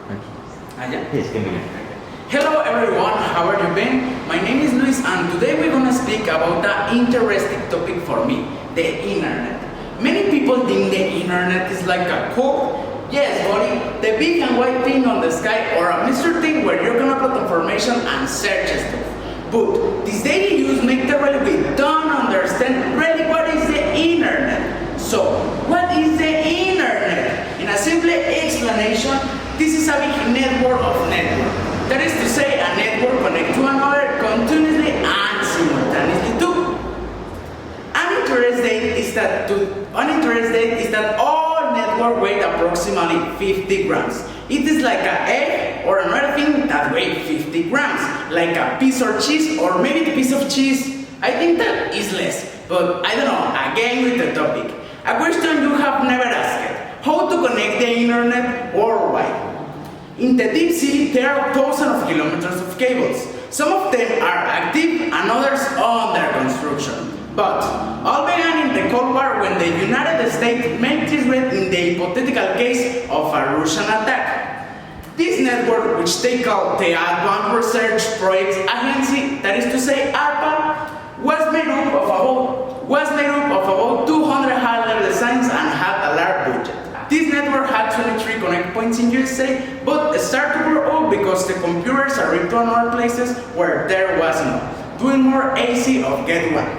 Yes, can begin. Hello everyone, how are you been? My name is Luis and today we're gonna speak about an interesting topic for me, the internet. Many people think the internet is like a code. Yes, buddy, the big and white thing on the sky or a mystery thing where you're gonna put information and search stuff. But this daily use makes the really we don't understand really what is the internet. So, what is the internet? In a simple explanation, this is a big network of networks. That is to say, a network connects to another continuously and simultaneously too. Uninterested is that all network weight approximately 50 grams. It is like an egg or another thing that weighs 50 grams, like a piece of cheese or maybe the piece of cheese. I think that is less, but I don't know, again with the topic. A question you have never asked, how to connect the internet worldwide? In the deep sea, there are thousands of kilometers of cables. Some of them are active and others under construction. But all began in the Cold War when the United States made this red in the hypothetical case of a Russian attack. This network, which they call the Advanced Research Projects Agency, that is to say ARPA, was made up of about 200 high-level designs and had a large budget. This network had 23 connect points in USA, but started to grow up because the computers are into other places where there was none, doing more easy of get one.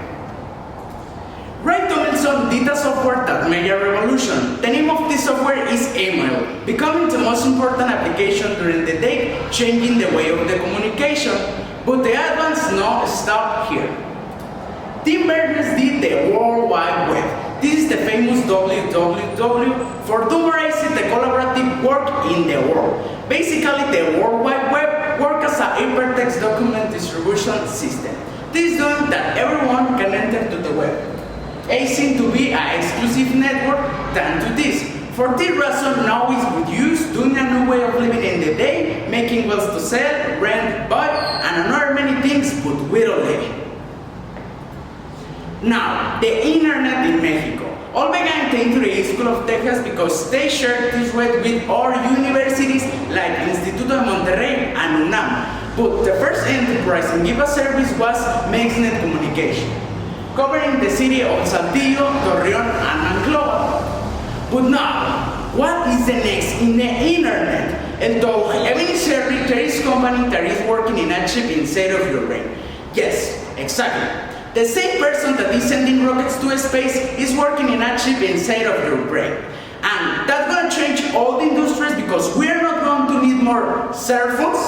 Ray Tomlinson did a software that made a revolution. The name of this software is email, becoming the most important application during the day, changing the way of the communication. But the advance no stop here. Tim Berners-Lee did the World Wide Web. This is the famous WWW for summarizing the collaborative work in the world. Basically, the World Wide Web works as a hypertext document distribution system. This doing that everyone can enter to the web. It seems to be an exclusive network than to this. For this reason, now is used doing a new way of living in the day, making wells to sell, rent, buy, and another many things, but without living. Now, the internet in Mexico. All began into the School of Texas because they shared this web with our universities like Instituto de Monterrey and UNAM. But the first enterprise in give a service was MexNet Communication, covering the city of Saltillo, Torreon, and Monclova. But now, what is the next in the internet? And though eventually there is company that is working in a chip inside of your brain. Yes, exactly. The same person that is sending rockets to space is working in a chip inside of your brain. And that's going to change all the industries because we are not going to need more cell phones.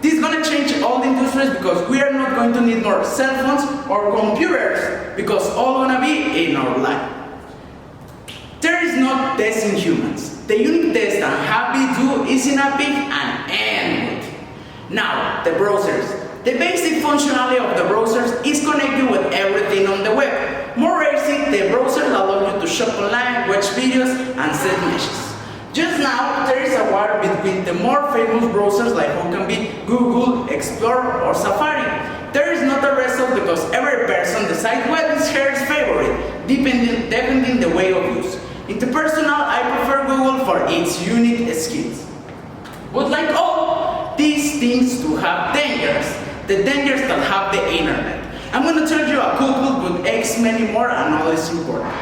This is going to change all the industries because we are not going to need more cell phones or computers because all going to be in our life. There is no test in humans. The unique test that happy do is in a pig and end with. Now, the browsers. The basic functionality of the browsers is connected with everything on the web. More easy, the browsers allow you to shop online, watch videos, and send messages. Just now, there is a war between the more famous browsers like who can be Google, Explorer, or Safari. There is not a result because every person decides what is her favorite, depending the way of use. Interpersonal, I prefer Google for its unique skills. But like all these things to have dangers, the dangers that have the internet. I'm going to tell you a couple, but X many more and all is important.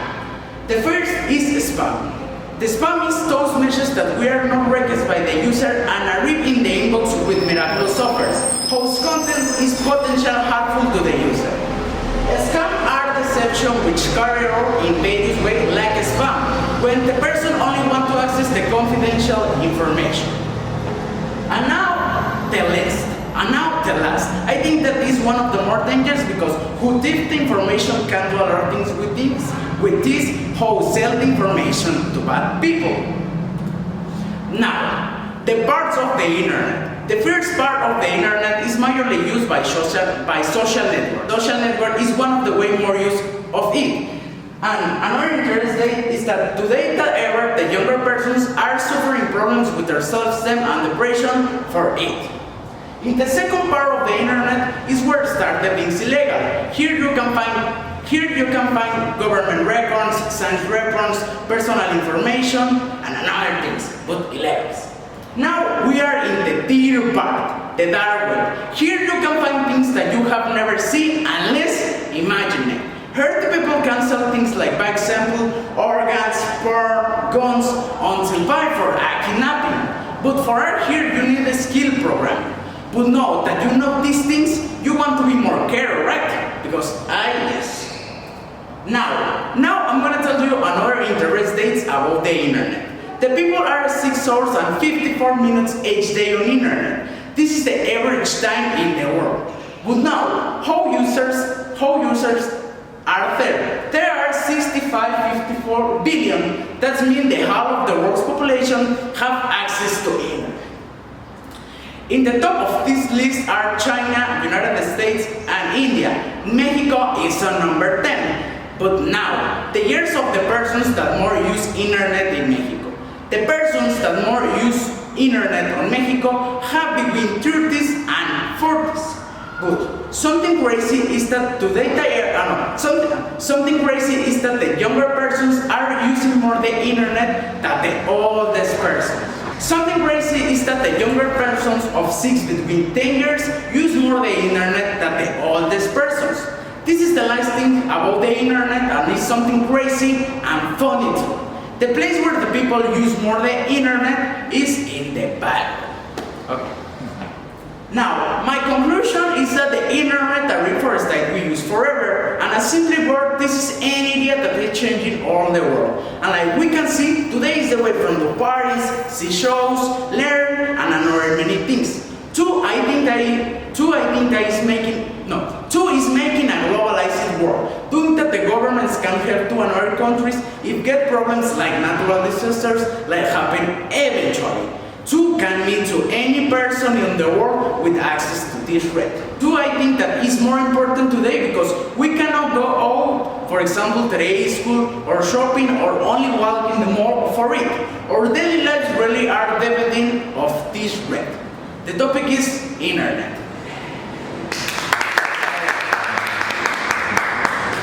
The first is spam. The spam is those messages that we are not recognized by the user and are ripped in the inbox with miraculous offers, whose content is potentially harmful to the user. Scam are deception which carry out in various ways like spam, when the person only wants to access the confidential information. And now the last. I think that is one of the more dangerous because who thief the information can do a lot of things with this. With this, how sell the information to bad people. Now, the parts of the internet. The first part of the internet is majorly used by social network. Social network is one of the way more use of it. And another interesting is that today that era, the younger persons are suffering problems with their self-esteem and depression for it. In the second part of the internet is where started things illegal. Here you can find Here you can find government records, science reports, personal information, and other things, but illegals. Now we are in the theater part, the dark web. Here you can find things that you have never seen unless imagine it. Here the people can sell things like, by example, organs, porn, guns, until buy for a kidnapping. But for art here you need a skill program. But know that you know these things, you want to be more careful, right? Because yes. Now I'm gonna tell you another interesting about the internet. The people are 6 hours and 54 minutes each day on internet. This is the average time in the world. But now, how users are there? There are 54 billion. That means the half of the world's population have access to internet. In the top of this list are China, United States, and India. Mexico is on number 10. But now, the years of the persons that more use internet in Mexico. The persons that more use internet on Mexico have between 30s and 40s. But something crazy is that today something crazy is that the younger persons are using more the internet than the oldest persons. Something crazy is that the younger persons of 6 between 10 years use more the internet than the oldest persons. This is the last thing about the internet, and it's something crazy and funny too. The place where the people use more the internet is in the Bible. Okay. Now, my conclusion is that the internet that refers that we use forever, and a simple word, this is an idea that is changing all the world. And like we can see, today is the way from the parties, see shows, learn, and another many things. Two is making a globalized world, doing that the governments can help to another countries if get problems like natural disasters like happen eventually. 2 can mean to any person in the world with access to this red. 2, I think that is more important today because we cannot go out, for example, today school or shopping or only walk in the mall for it. Our daily lives really are depending of this red. The topic is internet.